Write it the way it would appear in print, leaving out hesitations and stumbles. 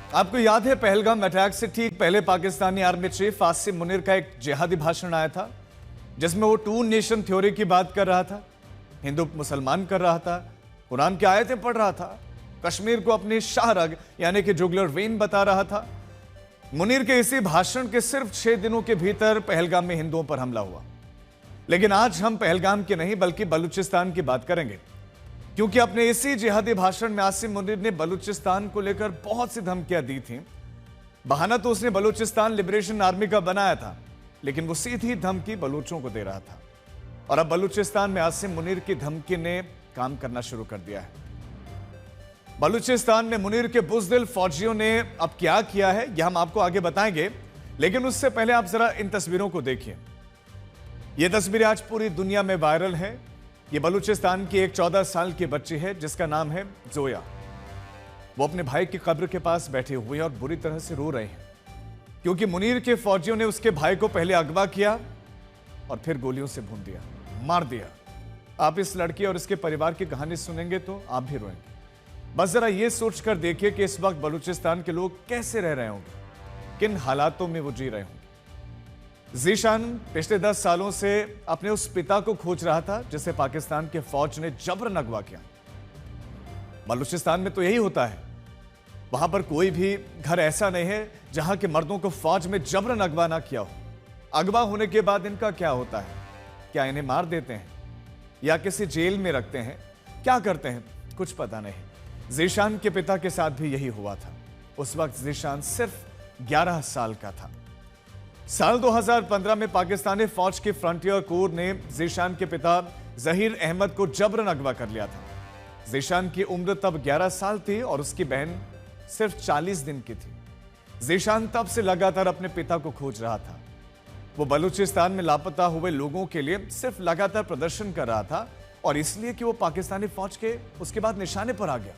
आपको याद है पहलगाम अटैक से ठीक पहले पाकिस्तानी आर्मी चीफ आसिम मुनीर का एक जिहादी भाषण आया था, जिसमें वो टू नेशन थ्योरी की बात कर रहा था, हिंदू मुसलमान कर रहा था, कुरान की आयतें पढ़ रहा था, कश्मीर को अपनी शाहरग यानी कि जुगलर वेन बता रहा था। मुनीर के इसी भाषण के सिर्फ 6 दिनों के भीतर पहलगाम में हिंदुओं पर हमला हुआ। लेकिन आज हम पहलगाम के नहीं बल्कि बलूचिस्तान की बात करेंगे, क्योंकि अपने इसी जिहादी भाषण में आसिम मुनीर ने बलूचिस्तान को लेकर बहुत सी धमकियां दी थी। बहाना तो उसने बलूचिस्तान लिबरेशन आर्मी का बनाया था, लेकिन वो सीधी धमकी बलूचों को दे रहा था। और अब बलूचिस्तान में आसिम मुनीर की धमकी ने काम करना शुरू कर दिया है। बलूचिस्तान में मुनीर के बुज़दिल फौजियों ने अब क्या किया है, यह हम आपको आगे बताएंगे, लेकिन उससे पहले आप जरा इन तस्वीरों को देखिए। ये तस्वीरें आज पूरी दुनिया में वायरल है। ये बलूचिस्तान की एक 14 साल की बच्ची है जिसका नाम है जोया। वो अपने भाई की कब्र के पास बैठे हुए हैं और बुरी तरह से रो रहे हैं, क्योंकि मुनीर के फौजियों ने उसके भाई को पहले अगवा किया और फिर गोलियों से भून दिया, मार दिया। आप इस लड़की और इसके परिवार की कहानी सुनेंगे तो आप भी रोएंगे। बस जरा ये सोचकर देखिए कि इस वक्त बलूचिस्तान के लोग कैसे रह रहे होंगे, किन हालातों में वो जी रहे होंगे। ज़ीशान पिछले 10 सालों से अपने उस पिता को खोज रहा था जिसे पाकिस्तान के फौज ने जबरन अगवा किया। बलूचिस्तान में तो यही होता है, वहां पर कोई भी घर ऐसा नहीं है जहां के मर्दों को फौज में जबरन अगवा ना किया हो। अगवा होने के बाद इनका क्या होता है? क्या इन्हें मार देते हैं या किसी जेल में रखते हैं? क्या करते हैं? कुछ पता नहीं। ज़ीशान के पिता के साथ भी यही हुआ था। उस वक्त ज़ीशान सिर्फ 11 साल का था। साल 2015 में पाकिस्तानी फौज के फ्रंटियर कोर ने ज़ीशान के पिता जहीर अहमद को जबरन अगवा कर लिया था। ज़ीशान की उम्र तब 11 साल थी और उसकी बहन सिर्फ 40 दिन की थी। ज़ीशान तब से लगातार अपने पिता को खोज रहा था। वो बलूचिस्तान में लापता हुए लोगों के लिए सिर्फ लगातार प्रदर्शन कर रहा था, और इसलिए कि वो पाकिस्तानी फौज के उसके बाद निशाने पर आ गया।